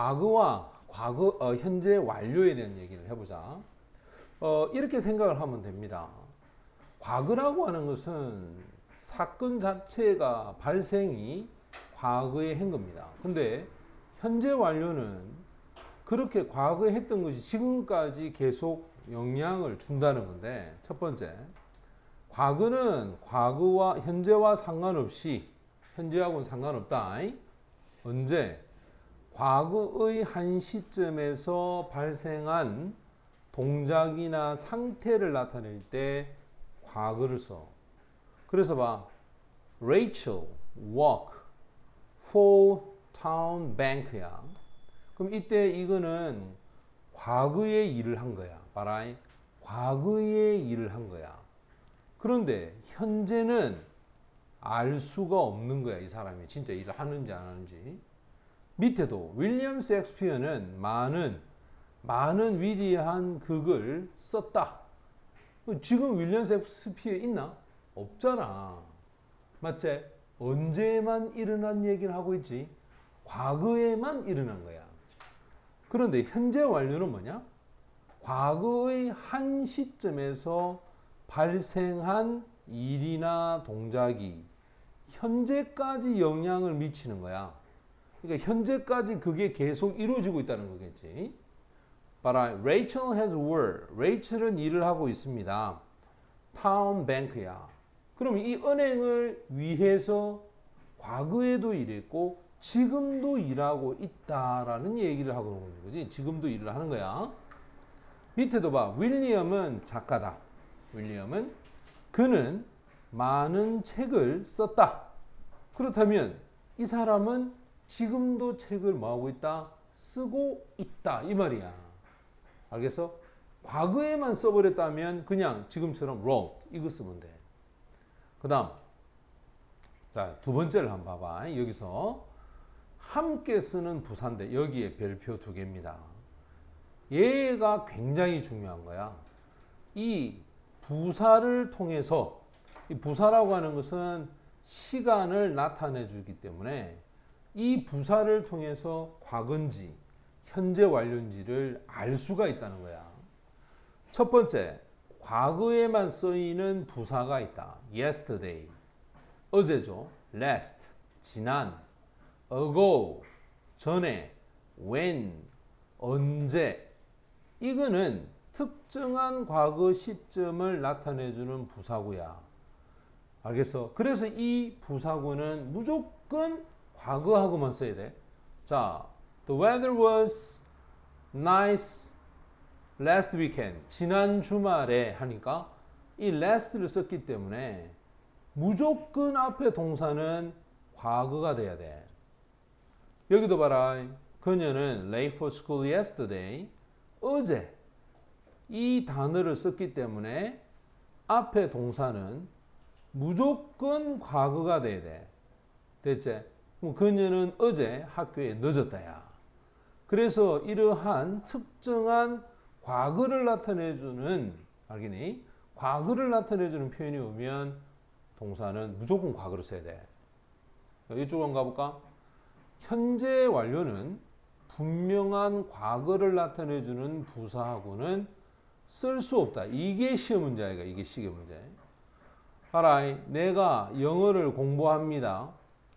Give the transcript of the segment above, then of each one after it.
과거와 현재 완료에 대한 얘기를 해보자. 이렇게 생각을 하면 됩니다. 과거라고 하는 것은 사건 자체가 발생이 과거에 한 겁니다. 근데 현재 완료는 그렇게 과거에 했던 것이 지금까지 계속 영향을 준다는 건데, 첫 번째, 과거는 과거와 현재와 상관없이, 현재하고는 상관없다. 언제? 과거의 한 시점에서 발생한 동작이나 상태를 나타낼 때 과거를 써. 그래서 봐. Rachel walk for town bank야. 그럼 이때 이거는 과거의 일을 한 거야. 봐라. 과거의 일을 한 거야. 그런데 현재는 알 수가 없는 거야. 이 사람이 진짜 일을 하는지 안 하는지. 밑에도 윌리엄 셰익스피어는 많은 위대한 극을 썼다. 지금 윌리엄 셰익스피어 있나? 없잖아. 맞지? 언제만 일어난 얘기를 하고 있지? 과거에만 일어난 거야. 그런데 현재 완료는 뭐냐? 과거의 한 시점에서 발생한 일이나 동작이 현재까지 영향을 미치는 거야. 그러니까 현재까지 그게 계속 이루어지고 있다는 거겠지. But Rachel has worked. 레이첼은 일을 하고 있습니다. Town bank야. 그럼 이 은행을 위해서 과거에도 일했고 지금도 일하고 있다라는 얘기를 하고 있는 거지. 지금도 일을 하는 거야. 밑에도 봐. 윌리엄은 작가다. 윌리엄은 그는 많은 책을 썼다. 그렇다면 이 사람은 지금도 책을 뭐하고 있다? 쓰고 있다. 이 말이야. 알겠어? 과거에만 써버렸다면 그냥 지금처럼 wrote 이거 쓰면 돼. 그 다음 자, 두 번째를 한번 봐봐. 여기서 함께 쓰는 부사인데 여기에 별표 두 개입니다. 얘가 굉장히 중요한 거야. 이 부사를 통해서 이 부사라고 하는 것은 시간을 나타내 주기 때문에 이 부사를 통해서 과거인지 현재 완료인지를 알 수가 있다는 거야. 첫 번째, 과거에만 쓰이는 부사가 있다. yesterday, 어제죠. last, 지난, ago, 전에, when, 언제. 이거는 특정한 과거 시점을 나타내주는 부사구야. 알겠어? 그래서 이 부사구는 무조건 과거하고만 써야 돼. 자, the weather was nice last weekend. 지난 주말에 하니까 이 last를 썼기 때문에 무조건 앞에 동사는 과거가 돼야 돼. 여기도 봐라. 그녀는 late for school yesterday. 어제 이 단어를 썼기 때문에 앞에 동사는 무조건 과거가 돼야 돼. 됐지? 그녀는 어제 학교에 늦었다야. 그래서 이러한 특정한 과거를 나타내주는, 알겠니? 과거를 나타내주는 표현이 오면 동사는 무조건 과거로 써야 돼. 이쪽 한번 가볼까? 현재 완료는 분명한 과거를 나타내주는 부사하고는 쓸 수 없다. 이게 시험 문제야. 이게 시험 문제. 봐라, 내가 영어를 공부합니다.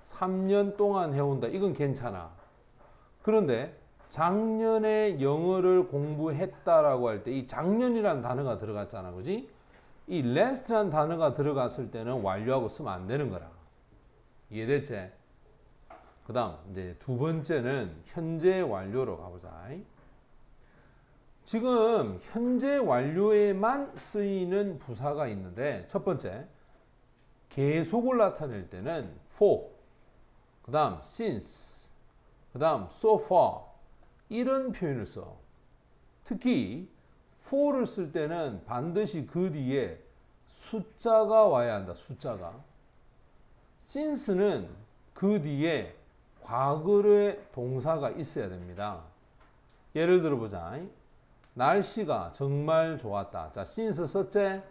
3년 동안 해온다. 이건 괜찮아. 그런데 작년에 영어를 공부했다라고 할 때 이 작년이라는 단어가 들어갔잖아. 그지? 이 last라는 단어가 들어갔을 때는 완료하고 쓰면 안 되는 거라. 이해됐지? 그 다음 이제 두 번째는 현재 완료로 가보자. 지금 현재 완료에만 쓰이는 부사가 있는데 첫 번째 계속을 나타낼 때는 for, 그 다음 since, 그 다음 so far 이런 표현을 써. 특히 for를 쓸 때는 반드시 그 뒤에 숫자가 와야 한다. 숫자가. since는 그 뒤에 과거의 동사가 있어야 됩니다. 예를 들어보자. 날씨가 정말 좋았다. 자, since 썼지?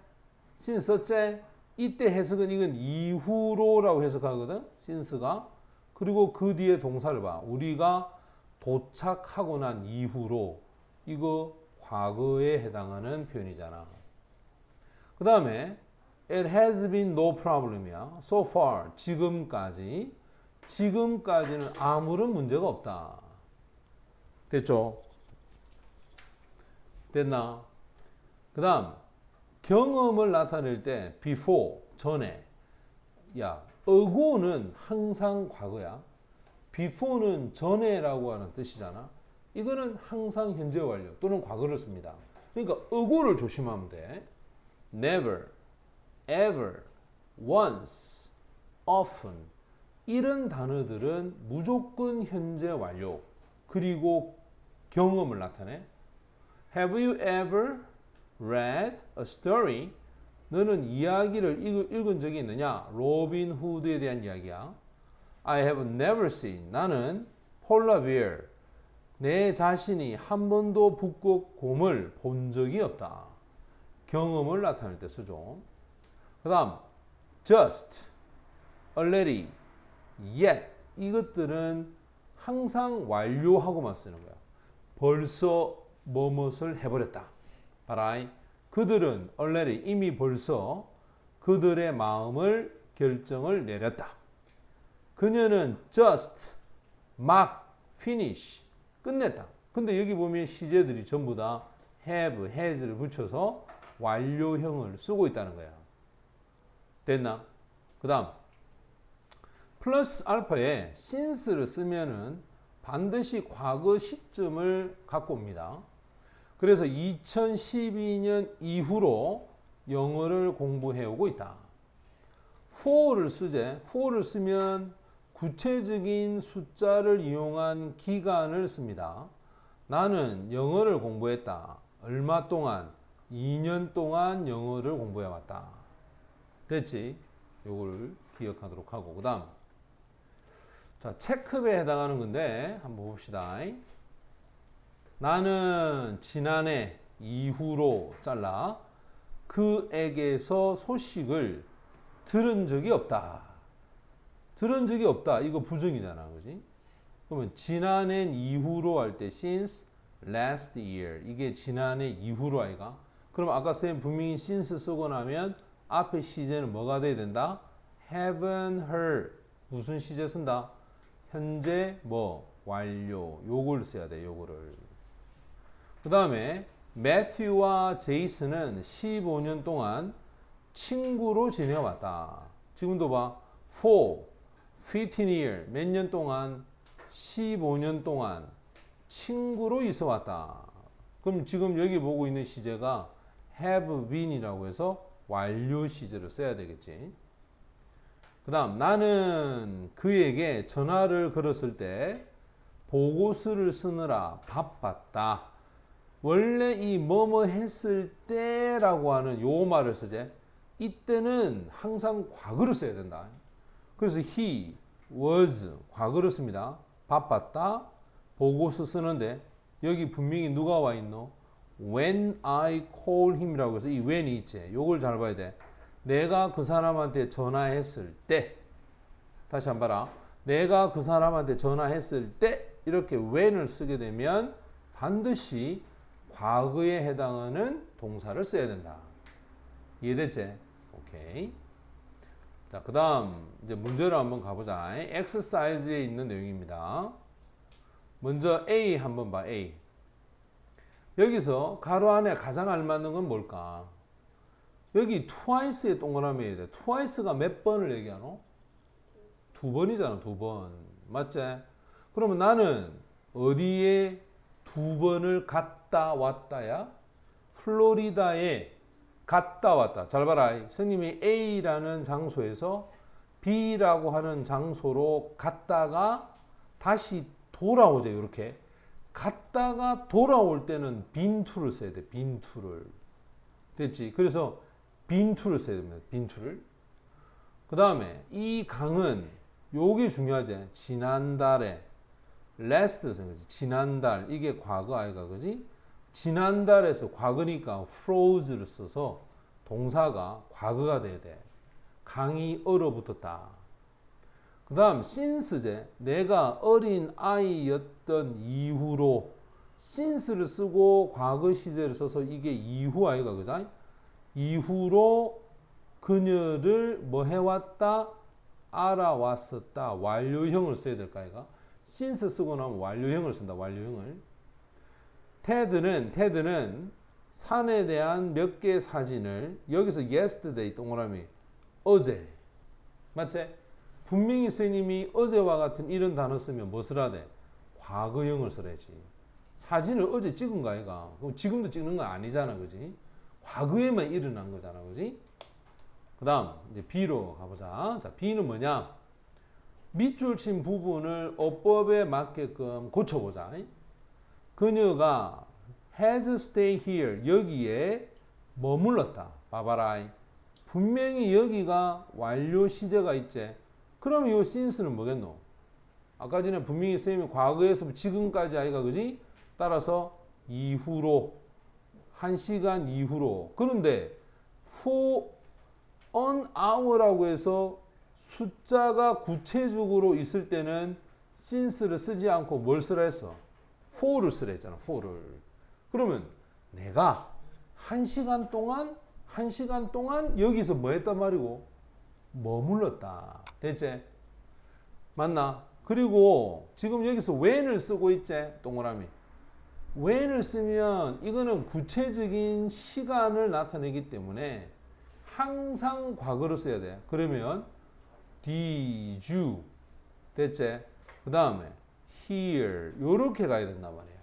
since 썼지? 이때 해석은 이건 이후로라고 해석하거든. since가. 그리고 그 뒤에 동사를 봐. 우리가 도착하고 난 이후로 이거 과거에 해당하는 표현이잖아. 그 다음에 It has been no problem이야. So far, 지금까지는 아무런 문제가 없다. 됐죠? 됐나? 그 다음 경험을 나타낼 때 before, 전에. 야, ago는 항상 과거야. before는 전에라고 하는 뜻이잖아. 이거는 항상 현재 완료 또는 과거를 씁니다. 그러니까 ago를 조심하면 돼. never, ever, once, often 이런 단어들은 무조건 현재 완료 그리고 경험을 나타내. Have you ever read a story? 너는 이야기를 읽은 적이 있느냐? 로빈 후드에 대한 이야기야. I have never seen. 나는 폴라 베어. 내 자신이 한 번도 북극곰을 본 적이 없다. 경험을 나타낼 때 쓰죠. 그 다음 just, already, yet 이것들은 항상 완료하고만 쓰는 거야. 벌써 뭐뭇을 해버렸다. But 그들은 already 이미 벌써 그들의 마음을 결정을 내렸다. 그녀는 just 막 finish 끝냈다. 근데 여기 보면 시제들이 전부 다 have, has를 붙여서 완료형을 쓰고 있다는 거야. 됐나? 그 다음 플러스 알파에 since를 쓰면은 반드시 과거 시점을 갖고 옵니다. 그래서 2012년 이후로 영어를 공부해 오고 있다. for를 쓰재. for를 쓰면 구체적인 숫자를 이용한 기간을 씁니다. 나는 영어를 공부했다. 얼마 동안? 2년 동안 영어를 공부해 왔다. 됐지? 요걸 기억하도록 하고 그 다음 자 체크배에 해당하는 건데 한번 봅시다. 나는 지난해 이후로 잘라 그에게서 소식을 들은 적이 없다. 들은 적이 없다. 이거 부정이잖아. 그지? 그러면 지난해 이후로 할 때 since last year 이게 지난해 이후로 아이가? 그럼 아까 쌤 분명히 since 쓰고 나면 앞에 시제는 뭐가 돼야 된다? haven't heard 무슨 시제 쓴다? 현재 뭐 완료 요걸 써야 돼. 요거를. 그 다음에 매튜와 제이슨은 15년 동안 친구로 지내왔다. 지금도 봐. For 15 years 몇 년 동안 15년 동안 친구로 있어 왔다. 그럼 지금 여기 보고 있는 시제가 have been이라고 해서 완료 시제를 써야 되겠지. 그 다음 나는 그에게 전화를 걸었을 때 보고서를 쓰느라 바빴다. 원래 이 뭐뭐 했을 때라고 하는 요 말을 쓰지. 이때는 항상 과거를 써야 된다. 그래서 he was 과거를 씁니다. 바빴다. 보고서 쓰는데 여기 분명히 누가 와 있노? When I call him이라고 해서 이 when이 있지. 요걸 잘 봐야 돼. 내가 그 사람한테 전화했을 때 다시 한번 봐라. 내가 그 사람한테 전화했을 때 이렇게 when을 쓰게 되면 반드시 과거에 해당하는 동사를 써야 된다. 이해됐지? 오케이. 자, 그 다음 이제 문제를 한번 가보자. 엑서사이즈에 있는 내용입니다. 먼저 A 한번 봐. A. 여기서 가로 안에 가장 알맞는 건 뭘까? 여기 twice에 동그라미 해야 돼. twice가 몇 번을 얘기하노? 2번이잖아. 2번. 맞지? 그러면 나는 어디에 2번을 갔다 왔다야? 플로리다에 갔다 왔다. 잘 봐라. 선생님이 A라는 장소에서 B라고 하는 장소로 갔다가 다시 돌아오죠. 이렇게. 갔다가 돌아올 때는 been to를 써야 돼. been to를. 됐지? 그래서 been to를 써야 됩니다. been to를. 그 다음에 이 강은 요게 중요하지. 지난달에 last를 써야 지 지난달. 이게 과거 아이가 그지? 지난달에서 과거니까 froze를 써서 동사가 과거가 돼야 돼. 강이 얼어붙었다. 그 다음 since제 내가 어린 아이였던 이후로 since를 쓰고 과거 시제를 써서 이게 이후 아이가 그죠? 이후로 그녀를 뭐 해왔다? 알아왔었다. 완료형을 써야 될까 이가? since 쓰고 나면 완료형을 쓴다. 완료형을. 테드는 산에 대한 몇 개의 사진을 여기서 yesterday 동그라미 어제 맞지? 분명히 선생님이 어제와 같은 이런 단어 쓰면 뭐 쓰라 돼? 과거형을 써야지. 사진을 어제 찍은 거 아이가? 그럼 지금도 찍는 거 아니잖아, 그지? 과거에만 일어난 거잖아, 그지? 그 다음 이제 B로 가보자. 자, B는 뭐냐? 밑줄 친 부분을 어법에 맞게끔 고쳐보자. 그녀가 has stay here 여기에 머물렀다. 봐봐라. 분명히 여기가 완료 시제가 있지. 그럼 이 since는 뭐겠노? 아까 전에 분명히 쌤이 과거에서 지금까지 아이가 그지? 따라서 이후로 1시간 이후로. 그런데 for an hour라고 해서 숫자가 구체적으로 있을 때는 since를 쓰지 않고 뭘 쓰라 했어? for를 쓰라 했잖아. for를. 그러면 내가 1시간 동안 여기서 뭐 했단 말이고? 머물렀다. 됐지? 맞나? 그리고 지금 여기서 when을 쓰고 있지? 동그라미. when을 쓰면 이거는 구체적인 시간을 나타내기 때문에 항상 과거로 써야 돼. 그러면 did you 됐지? 그 다음에 here 요렇게 가야 된단 말이야.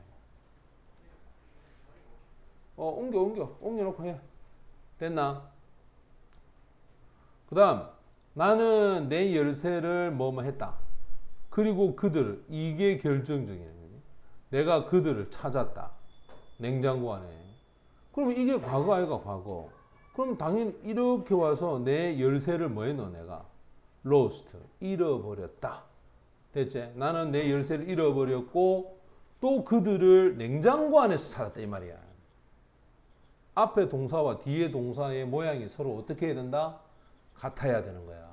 옮겨놓고 해. 됐나? 그 다음 나는 내 열쇠를 뭐뭐 했다. 그리고 그들 이게 결정적이야. 내가 그들을 찾았다. 냉장고 안에. 그러면 이게 과거 아이가 과거. 그럼 당연히 이렇게 와서 내 열쇠를 뭐 했노 내가? lost. 잃어버렸다. 됐지? 나는 내 열쇠를 잃어버렸고 또 그들을 냉장고 안에서 찾았다 이 말이야. 앞에 동사와 뒤에 동사의 모양이 서로 어떻게 해야 된다? 같아야 되는 거야.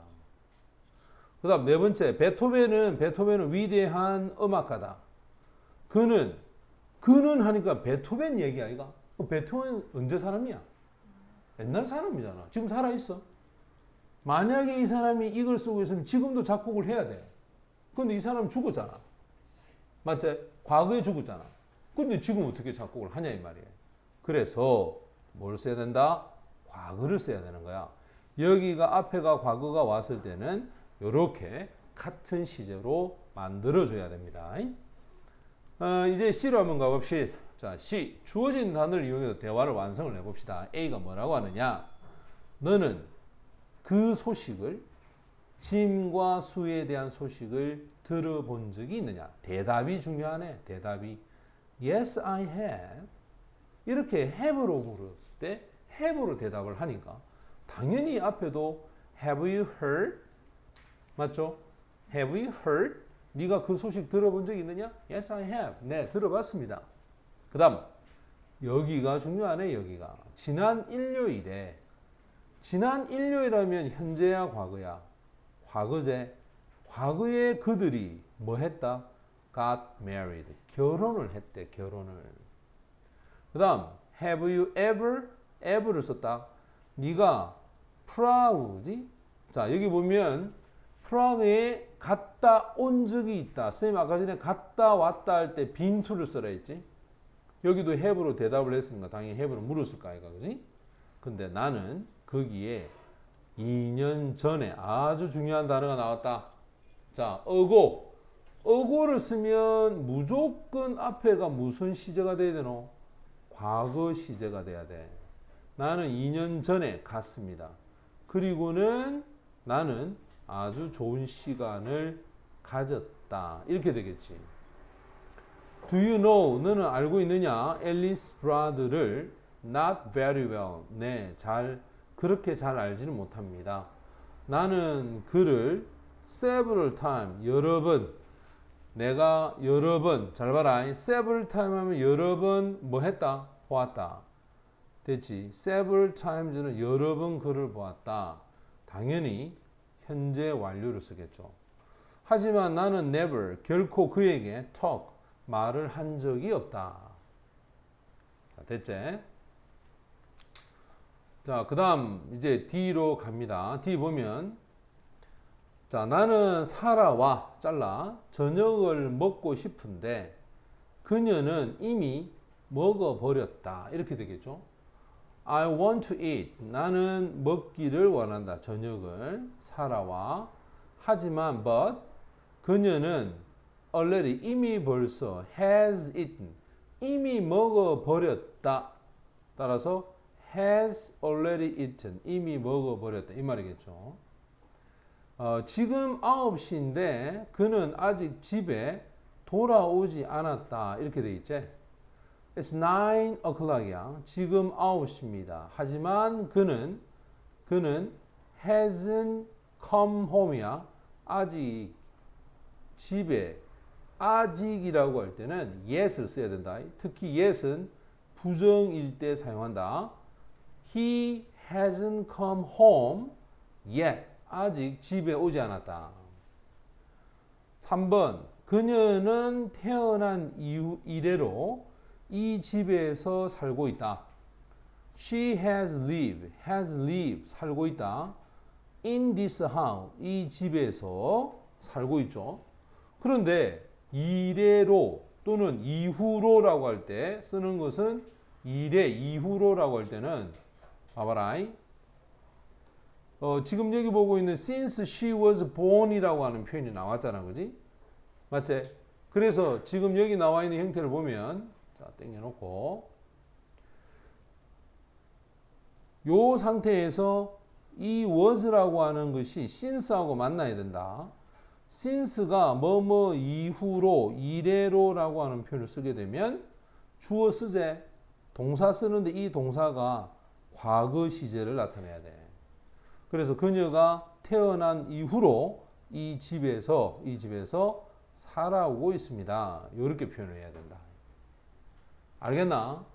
그 다음 네 번째, 베토벤은 위대한 음악가다. 그는 하니까 베토벤 얘기 아이가? 베토벤 언제 사람이야? 옛날 사람이잖아. 지금 살아있어. 만약에 이 사람이 이걸 쓰고 있으면 지금도 작곡을 해야 돼. 근데 이 사람 죽었잖아. 맞지? 과거에 죽었잖아. 근데 지금 어떻게 작곡을 하냐 이 말이에요. 그래서 뭘 써야 된다? 과거를 써야 되는 거야. 여기가 앞에가 과거가 왔을 때는 이렇게 같은 시제로 만들어줘야 됩니다. 이제 C로 한번 가봅시다. 자, C. 주어진 단어를 이용해서 대화를 완성을 해봅시다. A가 뭐라고 하느냐? 너는 그 소식을 짐과 수에 대한 소식을 들어본 적이 있느냐? 대답이 중요하네. 대답이 Yes, I have. 이렇게 have로 물었을 때 have로 대답을 하니까 당연히 앞에도 have you heard? 맞죠? Have you heard? 네가 그 소식 들어본 적 있느냐? Yes, I have. 네, 들어봤습니다. 그 다음 여기가 중요하네. 여기가 지난 일요일에 지난 일요일이라면 현재야 과거야? 과거제. 과거에 그들이 뭐 했다? got married. 결혼을 했대. 결혼을. 그 다음 have you ever를 썼다. 네가 프라우지? 자 여기 보면 프라우에 갔다 온 적이 있다. 선생님 아까 전에 갔다 왔다 할 때 been to를 써라 했지. 여기도 have로 대답을 했으니까 당연히 have로 물었을 거 아이가 그지? 근데 나는 거기에 2년 전에 아주 중요한 단어가 나왔다. 자, 어고를 쓰면 무조건 앞에가 무슨 시제가 돼야 되노? 과거 시제가 돼야 돼. 나는 2년 전에 갔습니다. 그리고는 나는 아주 좋은 시간을 가졌다. 이렇게 되겠지. Do you know? 너는 알고 있느냐? 앨리스 브라드를 not very well. 네, 그렇게 잘 알지는 못합니다. 나는 그를 several time, 여러 번. 내가 여러 번, 잘 봐라. several time 하면 여러 번 뭐 했다? 보았다. 됐지? several times는 여러 번 그를 보았다. 당연히 현재 완료를 쓰겠죠. 하지만 나는 never, 결코 그에게 talk, 말을 한 적이 없다. 자, 됐지? 자, 그 다음 이제 D로 갑니다. D 보면 자, 나는 사라와 잘라 저녁을 먹고 싶은데 그녀는 이미 먹어버렸다. 이렇게 되겠죠. I want to eat. 나는 먹기를 원한다. 저녁을 사라와 하지만 but 그녀는 already 이미 벌써 has eaten. 이미 먹어버렸다. 따라서 has already eaten. 이미 먹어버렸다. 이 말이겠죠. 지금 9시인데 그는 아직 집에 돌아오지 않았다. 이렇게 돼 있지. It's 9 o'clock이야. 지금 9시입니다. 하지만 그는 hasn't come home이야. 아직 집에 아직이라고 할 때는 yet을 써야 된다. 특히 yet은 부정일 때 사용한다. He hasn't come home yet. 아직 집에 오지 않았다. 3번 그녀는 태어난 이후 이래로 이 집에서 살고 있다. She has lived 살고 있다. In this house 이 집에서 살고 있죠. 그런데 이래로 또는 이후로라고 할 때 쓰는 것은 이래 이후로라고 할 때는 봐봐라. 지금 여기 보고 있는 since she was born이라고 하는 표현이 나왔잖아, 그지? 맞지? 그래서 지금 여기 나와 있는 형태를 보면 자, 땡겨놓고 요 상태에서 이 was라고 하는 것이 since하고 만나야 된다. since가 뭐뭐 이후로 이래로라고 하는 표현을 쓰게 되면 주어 쓰재 동사 쓰는데 이 동사가 과거 시제를 나타내야 돼. 그래서 그녀가 태어난 이후로 이 집에서 살아오고 있습니다. 이렇게 표현을 해야 된다. 알겠나?